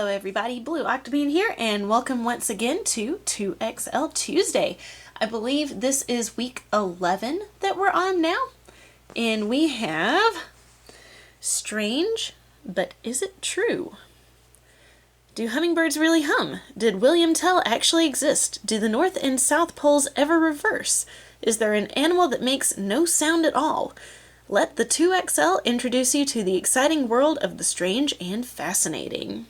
Hello everybody, Blue Octobean here, and welcome once again to 2XL Tuesday. I believe this is week 11 that we're on now, and we have Strange, but is it true? Do hummingbirds really hum? Did William Tell actually exist? Do the North and South Poles ever reverse? Is there an animal that makes no sound at all? Let the 2XL introduce you to the exciting world of the strange and fascinating.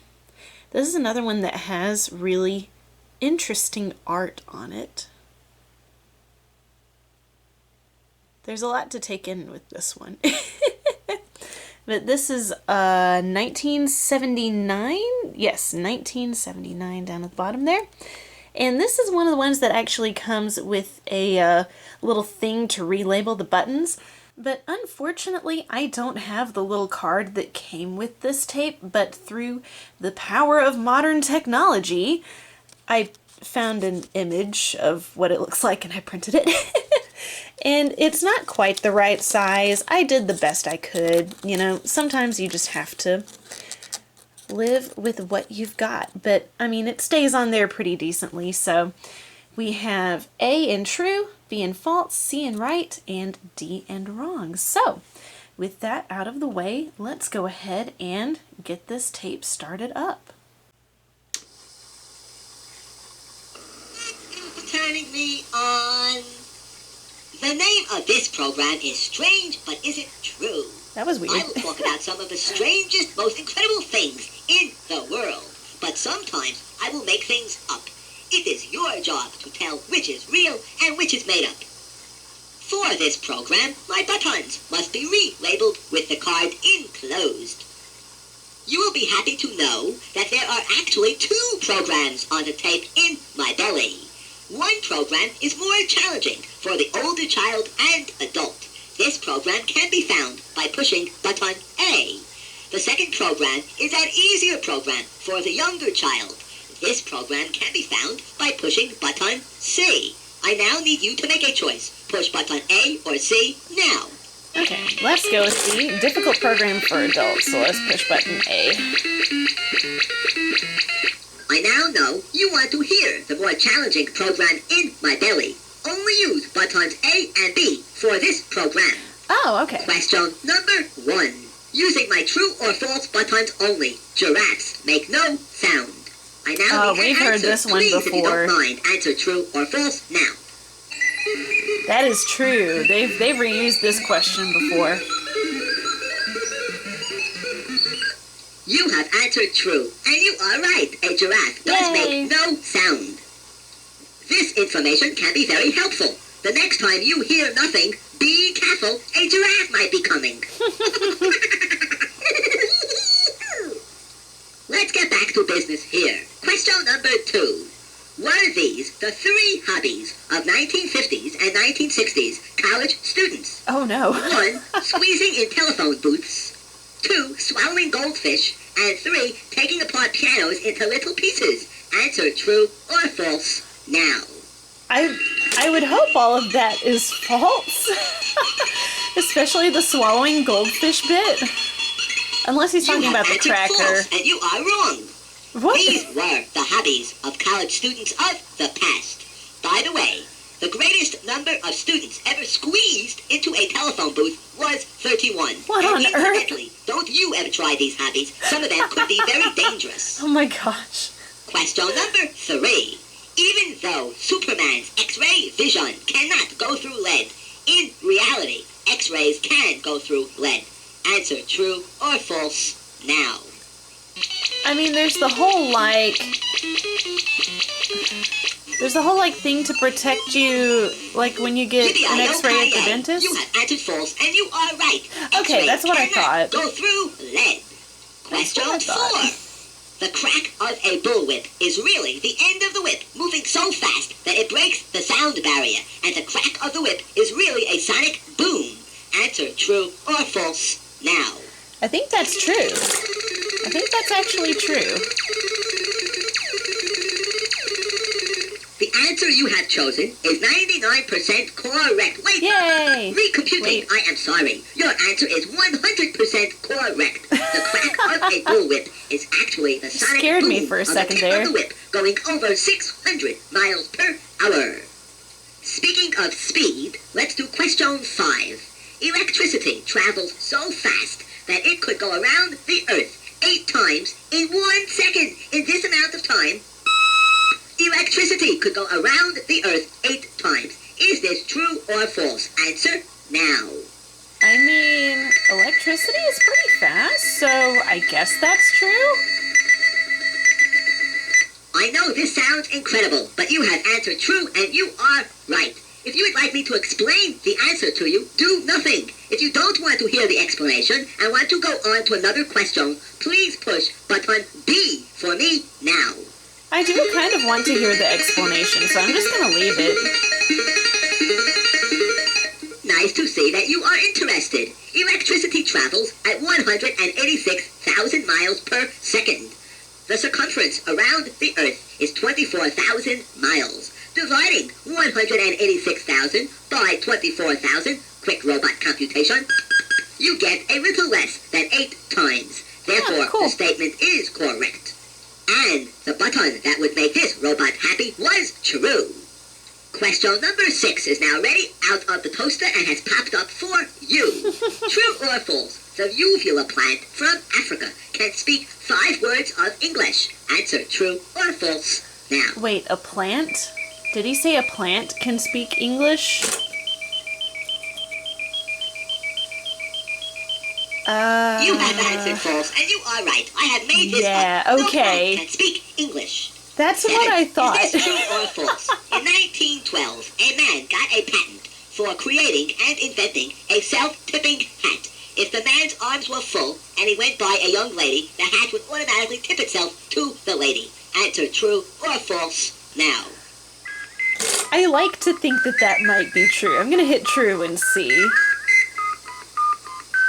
This is another one that has really interesting art on it. There's a lot to take in with this one. But this is 1979. Yes, 1979 down at the bottom there. And this is one of the ones that actually comes with a little thing to relabel the buttons. But unfortunately, I don't have the little card that came with this tape, but through the power of modern technology, I found an image of what it looks like and I printed it. And it's not quite the right size. I did the best I could. You know, sometimes you just have to live with what you've got. But, I mean, it stays on there pretty decently. So we have A in true, B in false, C in right, and D in wrong. So with that out of the way, let's go ahead and get this tape started up. Turning me on. The name of this program is Strange, but Is It True? That was weird. I will talk about some of the strangest, most incredible things in the world. But sometimes I will make things up. It is your job to tell which is real and which is made up. For this program, my buttons must be relabeled with the card enclosed. You will be happy to know that there are actually two programs on the tape in my belly. One program is more challenging for the older child and adult. This program can be found by pushing button A. The second program is an easier program for the younger child. This program can be found by pushing button C. I now need you to make a choice. Push button A or C now. Okay, let's go with the difficult program for adults, so let's push button A. I now know you want to hear the more challenging program in my belly. Only use buttons A and B for this program. Oh, okay. Question number 1. Using my true or false buttons only, giraffes make no sound. I now need we've an heard answer. this one Please, before. If you don't mind, answer true or false now. That is true. They've reused this question before. You have answered true, and you are right. A giraffe does make no sound. This information can be very helpful. The next time you hear nothing, be careful. A giraffe might be coming. Let's get back to business here. Question number 2. Were these the 3 hobbies of 1950s and 1960s college students? Oh no. 1. Squeezing in telephone booths. 2. Swallowing goldfish. And 3. Taking apart pianos into little pieces. Answer true or false now. I would hope all of that is false. Especially the swallowing goldfish bit. Unless he's talking about the cracker. False, and you are wrong. What? These were the hobbies of college students of the past. By the way, the greatest number of students ever squeezed into a telephone booth was 31. What on earth? Incidentally, don't you ever try these hobbies. Some of them could be very dangerous. Oh my gosh. Question number 3. Even though Superman's X-ray vision cannot go through lead, in reality, X-rays can go through lead. Answer true or false now. I mean, there's the whole thing to protect you, like when you get an X-ray at the dentist. You have answered false, and you are right. Okay, that's what I thought. Go through lead. Question 4. The crack of a bullwhip is really the end of the whip, moving so fast that it breaks the sound barrier, and the crack of the whip is really a sonic boom. Answer true or false now. I think that's true. I think that's actually true. The answer you have chosen is 99% correct. Wait, Yay! recomputing. Wait. I am sorry. Your answer is 100% correct. The crack of a bullwhip is actually the sonic Scared boom me for a on the second tip there. of the whip going over 600 miles per hour. Speaking of speed, let's do question 5. Electricity travels so fast that it could go around the Earth 8 times in 1 second. In this amount of time, electricity could go around the Earth 8 times. Is this true or false? Answer now. I mean, electricity is pretty fast, so I guess that's true. I know this sounds incredible, but you have answered true and you are right. If you would like me to explain the answer to you, do nothing. If you don't want to hear the explanation and want to go on to another question, please push button B for me now. I do kind of want to hear the explanation, so I'm just going to leave it. Nice to see that you are interested. Electricity travels at 186,000 miles per second. The circumference around the Earth is 24,000 miles. Dividing 186,000 by 24,000, quick robot computation, you get a little less than 8 times. Therefore, cool. the statement is correct. And the button that would make this robot happy was true. Question number 6 is now ready out of the toaster and has popped up for you. True or false? The uvula plant from Africa can speak 5 words of English. Answer true or false now. Wait, a plant? Did he say a plant can speak English? You have answered false, and you are right. I have made this Yeah, up. okay. No plant can speak English. That's what I thought. Is this true or false? In 1912, a man got a patent for creating and inventing a self-tipping hat. If the man's arms were full and he went by a young lady, the hat would automatically tip itself to the lady. Answer true or false now. I like to think that that might be true. I'm going to hit true and see.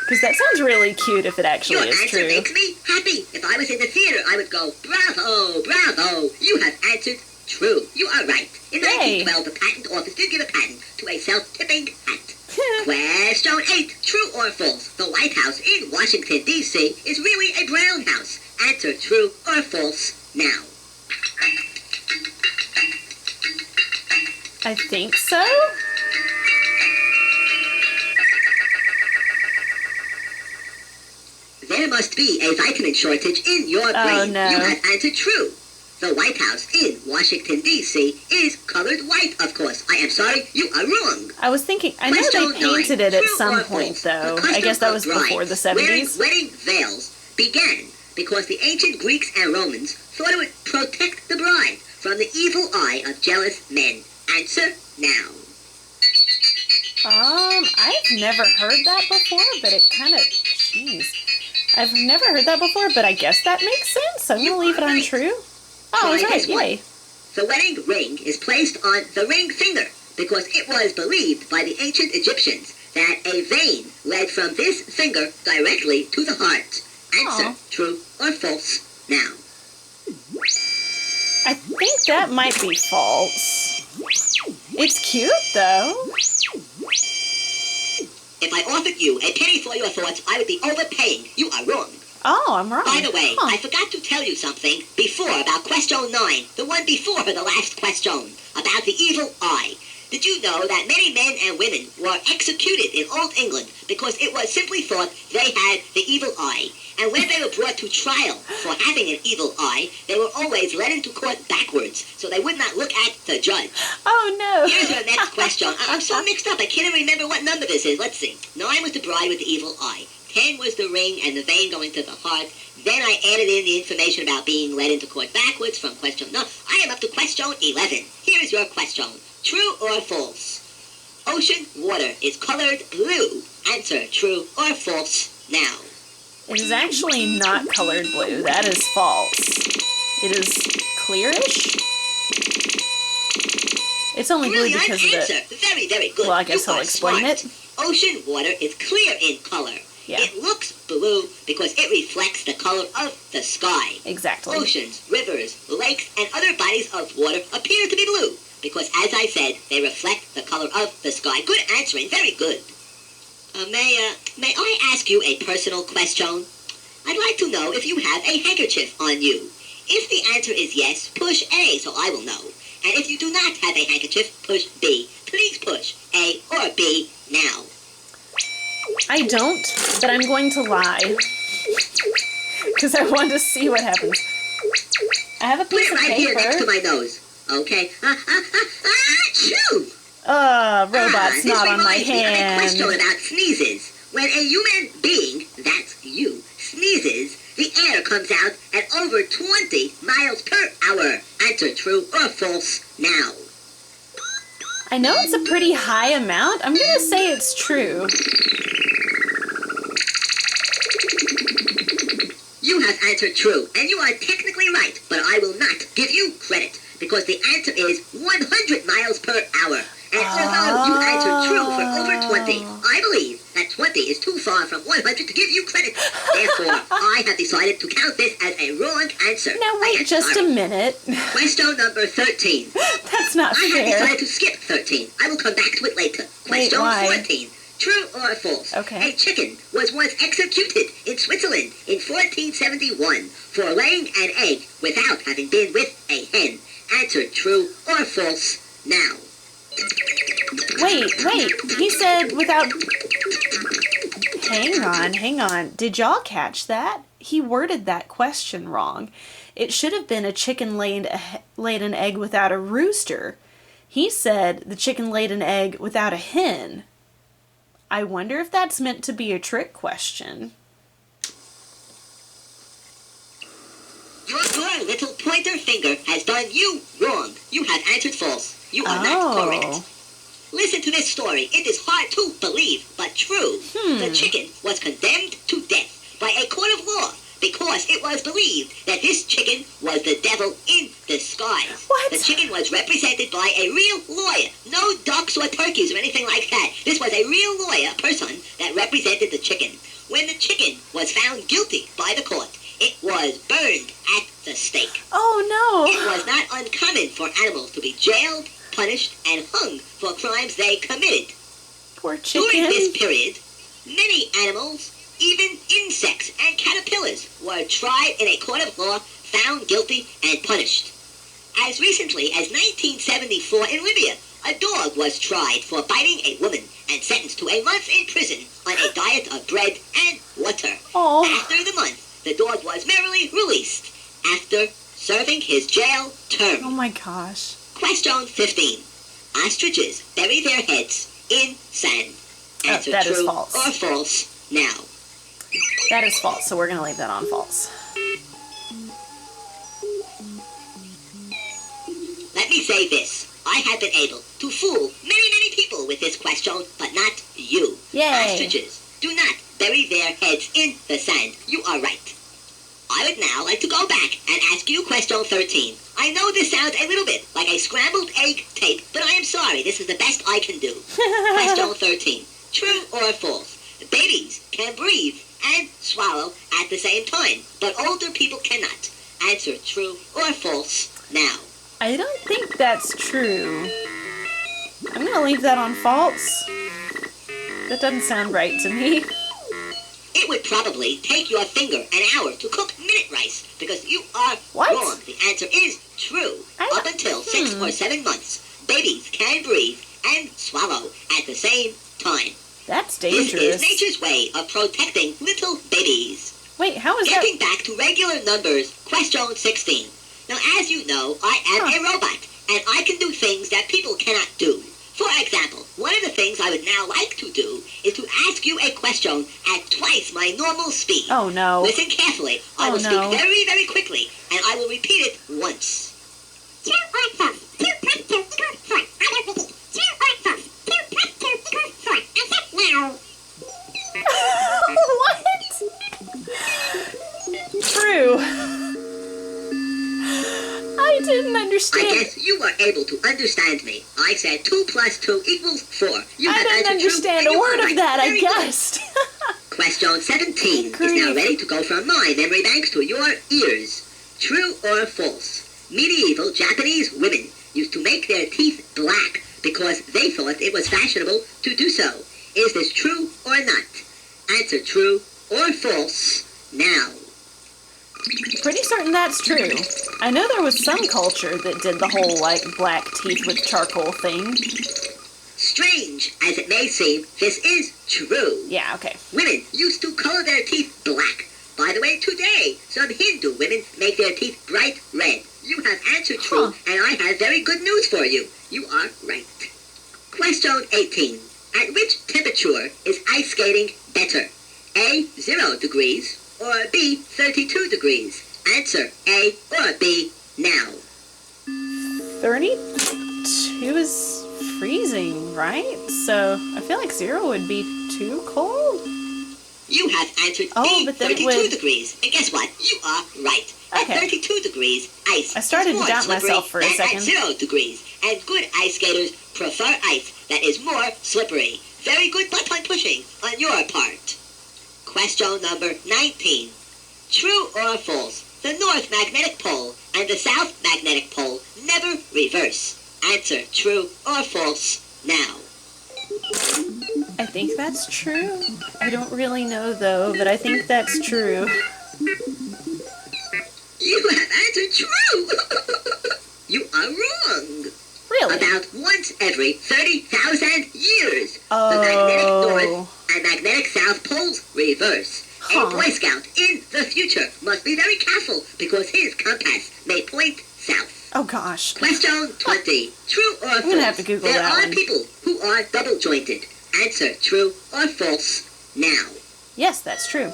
Because that sounds really cute if it actually Your is answer true. makes me happy. If I was in the theater, I would go, bravo, bravo. You have answered true. You are right. In Yay. 1912, the patent office did give a patent to a self-tipping hat. Question 8. True or false? The White House in Washington, D.C. is really a brown house. Answer true or false now. I think so? There must be a vitamin shortage in your brain. Oh, no. You have answered true. The White House in Washington, D.C. is colored white, of course. I am sorry, you are wrong. I was thinking, I know Question they painted 9. it at True some or point, false? though. The custom I guess that of was before the brides wearing 70s. wedding veils began because the ancient Greeks and Romans thought it would protect the bride from the evil eye of jealous men. Answer now. I've never heard that before, but it kind of, jeez. I've never heard that before, but I guess that makes sense. I'm going to leave it on true. Oh, I was Try right, this one. yay. The wedding ring is placed on the ring finger because it was believed by the ancient Egyptians that a vein led from this finger directly to the heart. Answer Aw. true or false now. I think that might be false. It's cute, though. If I offered you a penny for your thoughts, I would be overpaying. You are wrong. Oh, I'm wrong. By the way, Huh. I forgot to tell you something before about question 9, the one before the last question, about the evil eye. Did you know that many men and women were executed in Old England because it was simply thought they had the evil eye? And when they were brought to trial for having an evil eye, they were always led into court backwards so they would not look at the judge. Oh, no. Here's your next question. I'm so mixed up, I can't even remember what number this is. Let's see. 9 was the bride with the evil eye. 10 was the ring and the vein going to the heart. Then I added in the information about being led into court backwards from question 9. I am up to question 11. Here is your question. True or false? Ocean water is colored blue. Answer true or false now. It is actually not colored blue. That is false. It is clearish. It's only blue Brilliant because of answer. the... Very, very good. Well, I guess You I'll are explain smart. it. Ocean water is clear in color. Yeah. It looks blue because it reflects the color of the sky. Exactly. Oceans, rivers, lakes, and other bodies of water appear to be blue because as I said, they reflect the color of the sky. Good answering, very good. May I ask you a personal question? I'd like to know if you have a handkerchief on you. If the answer is yes, push A so I will know. And if you do not have a handkerchief, push B. Please push A or B now. I don't, but I'm going to lie. Because I want to see what happens. I have a Put piece it of right here next to paper. my nose. Okay. Achoo! Robot's not on my This reminds me of a question hand. about sneezes. When a human being, that's you, sneezes, the air comes out at over 20 miles per hour. Answer true or false now. I know it's a pretty high amount. I'm going to say it's true. You have answered true, and you are technically right, but I will not give you credit, because the answer is 100 miles per hour. And although you answered true for over 20, I believe that 20 is too far from 100 to give you credit. Therefore, I have decided to count this as a wrong answer. Now wait just a minute. Question number 13. That's not I have fair. decided to skip 13. I will come back to it later. Wait, Question why? 14. True or false? Okay. A chicken was once executed in Switzerland in 1471 for laying an egg without having been with a hen. Answer true or false now. Wait. He said without... Hang on. Did y'all catch that? He worded that question wrong. It should have been a chicken laid an egg without a rooster. He said the chicken laid an egg without a hen. I wonder if that's meant to be a trick question. Your little pointer finger has done you wrong. You have answered false. You are not correct. Listen to this story. It is hard to believe, but true. The chicken was condemned to death by a court of law because it was believed that this chicken was the devil in disguise. What? The chicken was represented by a real lawyer. No ducks or turkeys or anything like that. This was a real lawyer, a person that represented the chicken. When the chicken was found guilty by the court, it was burned at the stake. Oh It no! was not uncommon for animals to be jailed, punished, and hung for crimes they committed. Poor During this chicken. period, many animals, even insects and caterpillars, were tried in a court of law, found guilty, and punished. As recently as 1974 in Libya, a dog was tried for biting a woman and sentenced to a month in prison on a diet of bread and water. Oh. After the month, the dog was merrily released after serving his jail term. Oh my gosh. Question 15. Ostriches bury their heads in sand. Answer that is true false. or false now. That is false, so we're going to leave that on false. Let me say this. I have been able to fool many people with this question, but not you. Yay. Ostriches do not bury their heads in the sand. You are right. I would now like to go back and ask you question 13. I know this sounds a little bit like a scrambled egg tape, but I am sorry. This is the best I can do. Question 13. True or false? Babies can breathe and swallow at the same time, but older people cannot. Answer true or false now. I don't think that's true. I'm going to leave that on false. That doesn't sound right to me. It would probably take your finger an hour to cook minute rice because you are What? wrong. The answer is true. Up until 6 or 7 months, babies can breathe and swallow at the same time. That's This dangerous. is nature's way of protecting little babies. Wait, how is that? Getting back to regular numbers, question 16. Now, as you know, I am a robot, and I can do things that people cannot do. For example, one of the things I would now like to do is to ask you a question at twice my normal speed. Oh no. Listen carefully. I Oh, will no. speak very quickly, and I will repeat it once. True or false? 2 plus 2 equals 4. I don't repeat. True or false? 2 plus 2 equals 4. Answer now. What? True. I didn't I understand. guess you were able to understand me. I said 2 plus 2 equals 4. You I have didn't answered true, understand and a you word are of right. that, I Very good. guessed. Question 17 is Grief. now ready to go from my memory banks to your ears. True or false? Medieval Japanese women used to make their teeth black because they thought it was fashionable to do so. Is this true or not? Answer true or false now. Pretty certain that's true. I know there was some culture that did the whole, like, black teeth with charcoal thing. Strange as it may seem, this is true. Yeah, okay. Women used to color their teeth black. By the way, today, some Hindu women make their teeth bright red. You have answered true, and I have very good news for you. You are right. Question 18. At which temperature is ice skating better? A, 0 degrees, or B, 32 degrees? Answer A or B now. 32 is freezing, right? So I feel like 0 would be too cold. You have answered Oh, B, but then 32 degrees. And guess what? You are right. Okay. At 32 degrees, ice I started is to more doubt slippery myself for a than second. at 0 degrees. And good ice skaters prefer ice that is more slippery. Very good button pushing on your part. Question number 19. True or false? The North Magnetic Pole and the South Magnetic Pole never reverse. Answer true or false now. I think that's true. I don't really know, though, but I think that's true. You have answered true! You are wrong. Really? About once every 30,000 years, Oh. the magnetic North and magnetic South poles reverse. Huh. A Boy Scout in the future must be very careful because his compass may point south. Oh, gosh. Question 20. True or false? gonna have to Google there that are one. people who are double jointed. Answer true or false now. Yes, that's true.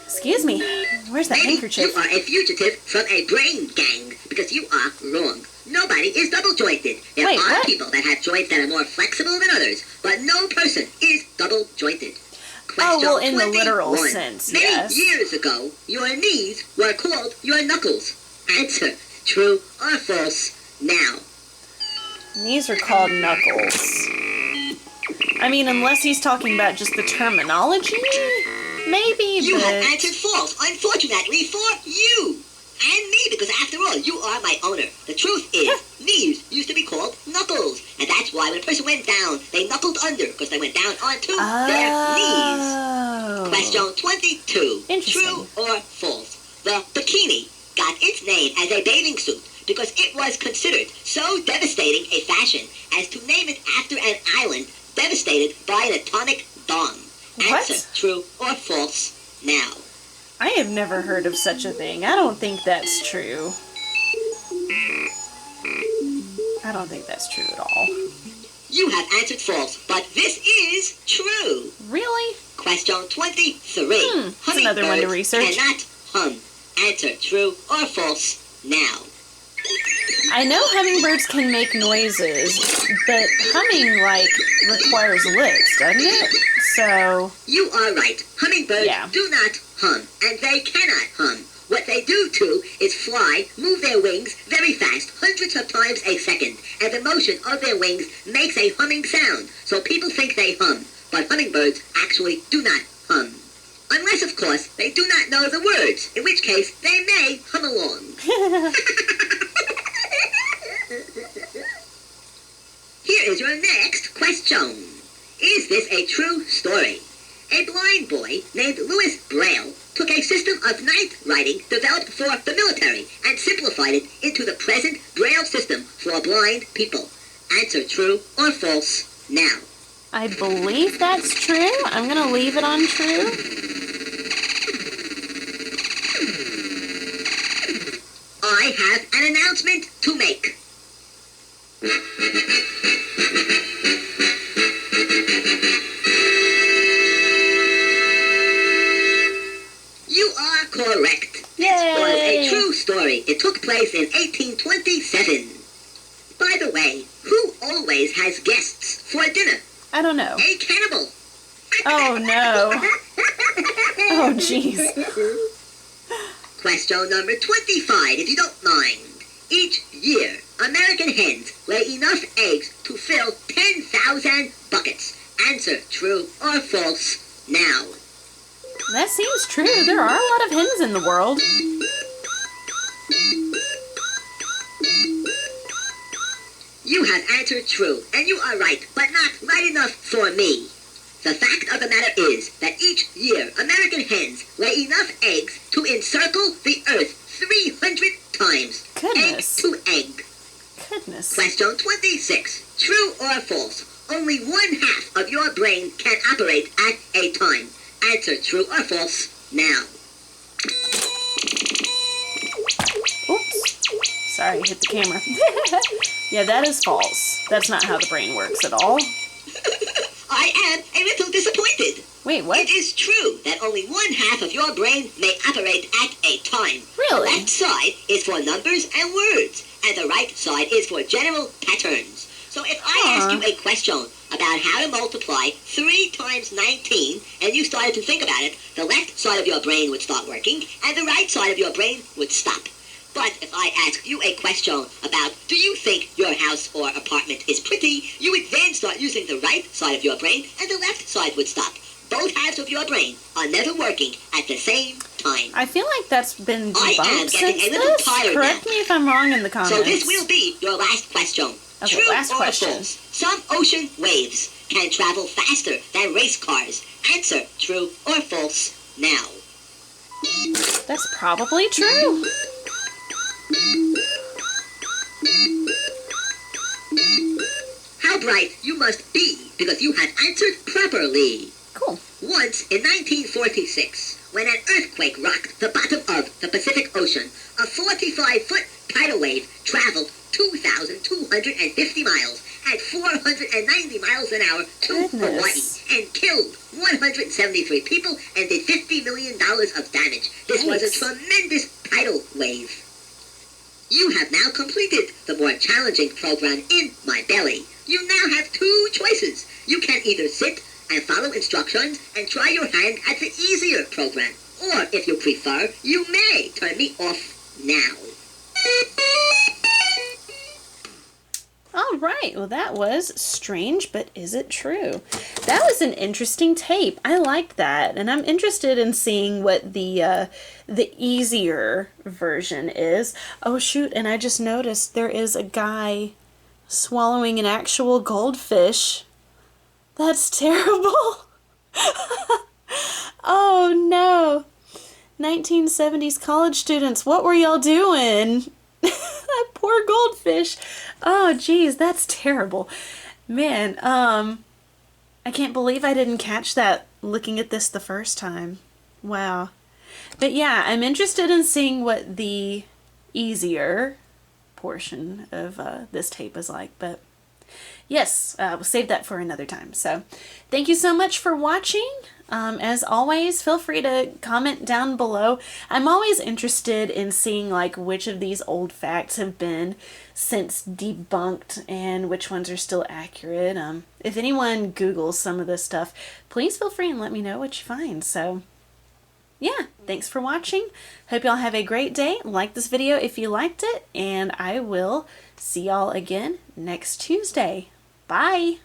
Excuse me. Where's that Maybe handkerchief? you are a fugitive from a brain gang because you are wrong. Nobody is double jointed. There Wait, are what? people that have joints that are more flexible than others, but no person is double jointed. Oh, well, in the 21. literal sense, Many yes. years ago, your knees were called your knuckles. Answer true or false now. These are called knuckles. I mean, unless he's talking about just the terminology, maybe, You but... have answered false, unfortunately for you. And me, because after all, you are my owner. The truth is, knees used to be called knuckles. And that's why when a person went down, they knuckled under, because they went down onto their knees. Oh. Question 22. Interesting. True or false? The bikini got its name as a bathing suit because it was considered so devastating a fashion as to name it after an island devastated by an atomic bomb. What? Answer true or false now. I have never heard of such a thing. I don't think that's true. I don't think that's true at all. You have answered false, but this is true. Really? Question 23. That's another one to Hummingbirds research. cannot hum. Answer true or false now. I know hummingbirds can make noises, but humming, like, requires lips, doesn't it? So... You are right. Hummingbirds Yeah. do not hum, and they cannot hum. What they do too is fly, move their wings very fast, hundreds of times a second, and the motion of their wings makes a humming sound. So people think they hum, but hummingbirds actually do not hum. Unless, of course, they do not know the words, in which case they may hum along. Here is your next question. Is this a true story? A blind boy named Louis Braille took a system of night writing developed for the military and simplified it into the present Braille system for blind people. Answer true or false now. I believe that's true. I'm gonna leave it on true. I have an announcement to make. You are correct. This was Yay! a true story. It took place in 1827. By the way, who always has guests for dinner? I don't know. A cannibal. Oh, no. Oh, jeez. Question number 25, if you don't mind. Each year, American hens lay enough eggs to fill 10,000 buckets. Answer true or false now. That seems true. There are a lot of hens in the world. You have answered true, and you are right, but not right enough for me. The fact of the matter is that each year American hens lay enough eggs to encircle the earth 300 times. Goodness. Egg to egg. Goodness. Question 26. True or false? Only 1/2 of your brain can operate at a time. Answer true or false now. Oops. Sorry, hit the camera. Yeah, that is false. That's not how the brain works at all. I am a little disappointed. Wait, what? It is true that only 1/2 of your brain may operate at a time. Really? The left side is for numbers and words, and the right side is for general patterns. So if I ask you a question about how to multiply 3 times 19, and you started to think about it, the left side of your brain would start working, and the right side of your brain would stop. But if I ask you a question about, do you think your house or apartment is pretty, you would then start using the right side of your brain, and the left side would stop. Both halves of your brain are never working at the same time. I feel like that's been I am debunked getting since a little this. tired Correct now. me if I'm wrong in the comments. So this will be your last question. Okay, True last or question. false? Some ocean waves can travel faster than race cars. Answer true or false now. That's probably true. How bright you must be, because you have answered properly. Cool. Once in 1946, when an earthquake rocked the bottom of the Pacific Ocean, a 45-foot tidal wave traveled 2,250 miles at 490 miles an hour to Hawaii and killed 173 people and did $50 million of damage. This was a tremendous tidal wave. You have now completed the more challenging program in My Belly. You now have 2 choices. You can either sit and follow instructions and try your hand at the easier program. Or, if you prefer, you may turn me off now. All right. Well, that was strange, but is it true? That was an interesting tape. I like that, and I'm interested in seeing what the easier version is. Oh shoot! And I just noticed there is a guy swallowing an actual goldfish. That's terrible. Oh no. 1970s college students, what were y'all doing? That poor goldfish. Oh geez, that's terrible. Man, I can't believe I didn't catch that looking at this the first time. Wow. But yeah, I'm interested in seeing what the easier portion of this tape is like, but yes, we'll save that for another time. So thank you so much for watching. As always, feel free to comment down below. I'm always interested in seeing like which of these old facts have been since debunked and which ones are still accurate. If anyone Googles some of this stuff, please feel free and let me know what you find. So yeah, thanks for watching. Hope y'all have a great day. Like this video if you liked it, and I will see y'all again next Tuesday. Bye!